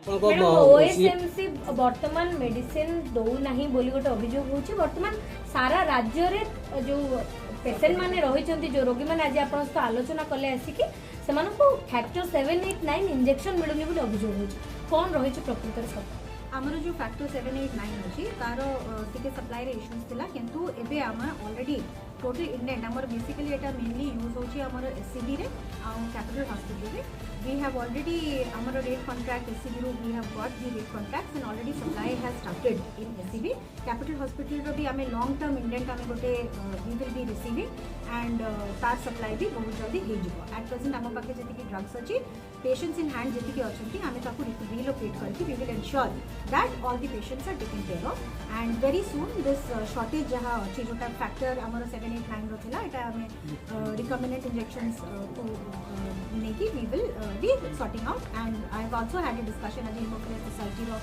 ओएसएमसी वर्तमान मेडिसिन दौ नहीं बोली गोटे अभियोग होची। वर्तमान सारा राज्य रे जो पेशेंट माने रही जो रोगी मैंने आज आप आलोचना कले आसिक से फैक्टर 789 इंजेक्शन मिलूनी बोली अभियोग होची। कौन रही प्रकृत सब आमर जो फैक्टर 789 अच्छी तार टिके सप्लाई रे इश्यूज थिला किंतु एबे आम ऑलरेडी टोटल इंडेंट आमर बेसिकली एटा मेनली यूज होची आमर एससीबी रे आ कैपिटल हॉस्पिटल रे वी हैव ऑलरेडी आमर रेट कॉन्ट्रैक्ट एससीबी रो we have got the rate contracts and already supply has started in SCB capital hospital रो भी आमे लॉन्ग टर्म इंडेंट आमे गोटे we will be receiving and तार supply भी बहुत जल्दी हो जिवो। एट प्रेजेंट आम पाखे जति ड्रग्स अच्छी पेशेंट्स इन हैंड जति अच्छी आमे ताकू रिलोकेट करके we will ensure that all the patients are taken care of and very soon this shortage जहाँ अच्छी जोटा फैक्टर आमर 789 रो थिला एटा हमें रिकमेंडेड इंजेक्शंस को नेकी we will be sorting out and I have also had a discussion as Hemophiliac Society row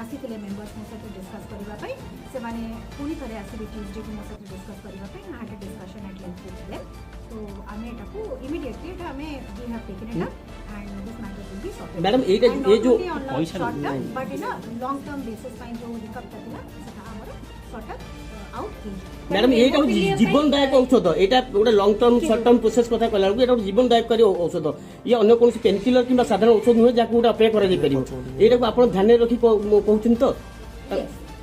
आसीथिले members मो सहित डिस्कस करबा पई से माने पुनी थरे आसीबे ट्यूसडे को मो सहित डिस्कस करबा पई had a discussion at length with them तो आमे एटा को इमीडिएटली एटा हमें we have taken it up and this matter will be sorted madam ये जो पैसा but in long term basis पाई जो रिकप करथिला सेटा हमर सॉर्ट आउट हो मैडम ये जीवनदायक औषध एटा गोटे long term short term process कथा कहला एटा जीवनदायक करी औषध ये अन्य कौन पेन किलर कि साधारण औषध नुहे जहाँ गोटे अप्लाई कर एटा आप ध्यान रखी कहते तो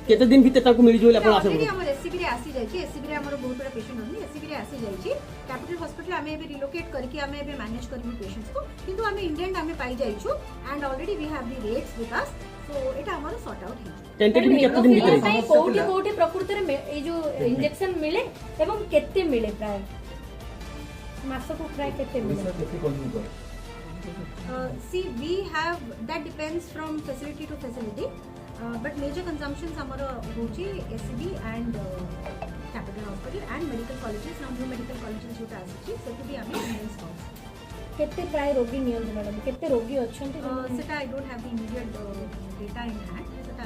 केते दिन भीतर मिल जाए आप एससीबी रे आसी जाई एससीबी रे हमर बहुत बड़ा पेशेंट होनी एससीबी रे आसी जाई कैपिटल हॉस्पिटल आमे एबे रिलोकेट करके आमे एबे मैनेज करबी पेशेंट्स को किंतु आमे इंडेंट आमे पाई जाईछु and already we have the rates with us so एटा हमर सॉर्ट आउट है टेंटेटिव केते दिन भीतर कोठी कोठी प्रकृति रे ए जो इंजेक्शन मिले एवं केते मिले प्राय मास को प्राय केते मिले see we have that depends from facility to facility but major consumptions amara hochi SCB and capital hospital and medical colleges now new medical colleges jota asichi setu bi ami मेंस पाउस केते प्राय रोगी नियंत्रण मैडम केते रोगी अछंती सेटा I don't have the immediate data in hand सेटा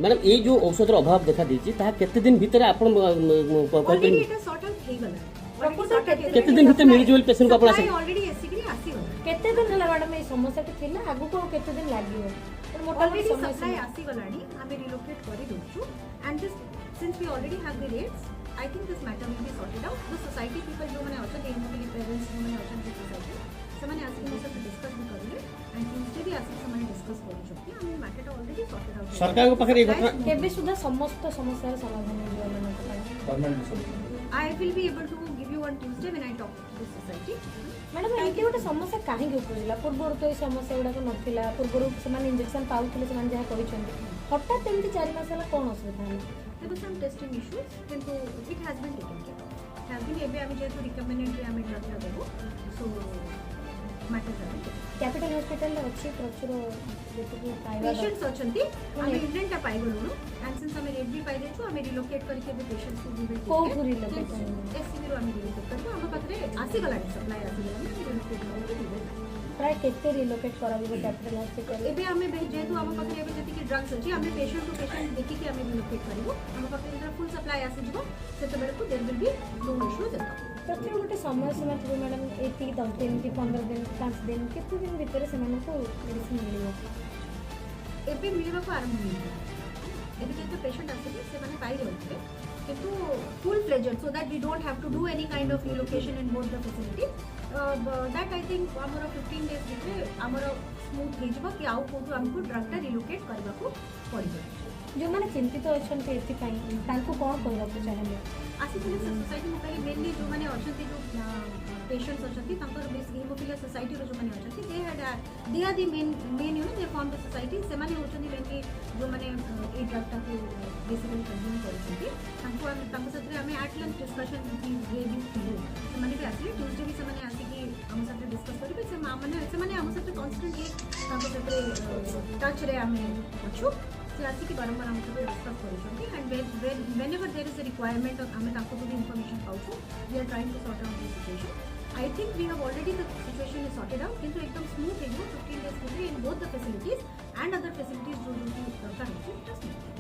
मैडम ये जो औषधर अभाव देखा देछि ता केते दिन भीतर आपण ऑलरेडी एटा सॉर्ट आउट हे गला केते दिन भीतर मिल जोल पेशेंट को आपण आसे ऑलरेडी एससीबी आसी गला केते दिन हला मैडम ए समस्या के थिला आगु को केते दिन लागियो पर मोटाली सप्लाई आसी गलानी हमें रिलोकेट करी दोछु and this since we already have the rates I think this matter will be sorted out the society people जो माने अच्छा हेमोफिलिक पेरेंट्स जो माने अच्छा सोसाइटी ସେମାନେ ଆସିକି ମୋ ସହିତ ଡିସ୍କସ୍ ବି କରିଲେ एंड ट्यूसडे भी ଆସିକି ସେମାନେ ଡିସ୍କସ୍ କରୁଛନ୍ତି ଆମେ ମ୍ୟାଟରଟା ऑलरेडी ସର୍ଟେଡ୍ ଆଉଟ୍ सरकार को पाखरे केबे सुधा समस्त समस्यार समाधान हो ମାନଙ୍କ ପାଇଁ permanent solution I will be able to give you on Tuesday when I talk to the society. Madam एके गोटे समस्या काहे उपजिला पूर्व तो समस्या गुडा को नथिला पूर्व से माने इंजेक्शन पाउथिले से माने जहा कहिसंती हठात एमती 4 मास हला कोन असुविधा है there was some testing issues किंतु it has been taken care of has been एबे आमे जेतु रिकमेंडेड आमे ड्रग लगबो सो मैटर कैपिटल हॉस्पिटल अच्छी प्रचुर जेतु पाइबा पेशेंट्स अछंती आमे इंडेंट पाइ गलुनु एंड सिंस आमे रेट भी पाइ देछु आमे रिलोकेट करके भी पेशेंट्स को भी को रिलोकेट एससीबी रो आमे रिलोकेट करबो आमे पाखरे आसी गलानी सप्लाई आसी गलानी रिलोकेट प्राय केते रिलोकेट कराबो कैपिटल हॉस्पिटल एबे आमे जेतु आमे पाखरे एबे जति कि ड्रग्स अछि आमे पेशेंट टू पेशेंट देखि कि आमे रिलोकेट करबो आमे पाखरे जरा फुल सप्लाई आसी जिवो सेते बेले को there will be no issues at प्रत्येक गोटे समय सीमा थी मैडम एति 10 दिन की 15 दिन 5 दिन केते दिन भीतर से माने को मेडिसिन मिलियो एबे मिलबा को आरंभ होई एबे जेते पेशेंट आसे से माने पाई रहउथे किंतु full fledged so that we don't have to do any kind of relocation in both the facility that I think हमर 15 डेज भितरे हमर स्मूथ हे जबो कि आउ कोठु हमको ड्रगटा रिलोकेट करबा को पड़िबो जो माने चिंतित अछंती एति पई तांको कोन कहबा को चाहेले आसीथिले सोसाइटी मुकाली मेनली जो माने अछंती जो पेशेंट्स अछंती तांकर बेस हेमोफिलिया सोसाइटी रो जो माने अछंती they are the main you know they form the society से माने होचंती मेनली जो माने ए ड्रगटा को बेसिकली कंज्यूम करछंती तांको साथे हमें एट लेंथ डिस्कशन की जे भी थिलु से माने भी आसीले ट्यूसडे भी से माने आसी कि हम साथे डिस्कस करबे से माने हम साथे कांस्टेंटली तांको साथे टच रे हमें अछु आसी कि बारंबार हम सब डिस्कस करूछंती and whenever there is a requirement हमें ताको भी इंफॉर्मेशन पाउछु we are trying to sort out the situation I think we have already the situation is sorted out किंतु एकदम स्मूथ है 15 डेज पूरे in both the facilities and other facilities जो जो दरकार है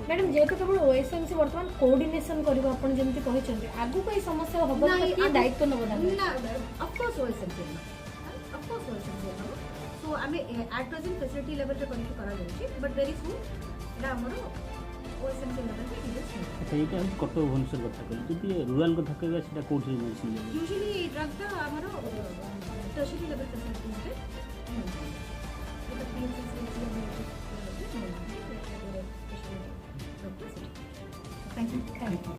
मैडम जेतो केवल ओएसएमसी वर्तमान कोऑर्डिनेशन करबो आपण जेमति कहिसंती आगु कोई समस्या होबो कि दायित्व नबो ना ऑफ कोर्स ओएसएमसी सो आम एट प्रेजेंट फैसिलिटी लेवल करके कराଯାଉଛି बट वेरी सुन एटा हमर ओएसएमसी लेवल पे डिटेल्स अच्छा ये कटक भुवनेश्वर कथा कहली जदि रूराल कथा कहबा सेटा कोठी मेडिसिन यूजुअली ड्रग टा हमर टर्शियरी लेवल फैसिलिटीज पे मतलब पीएचसी Thank you.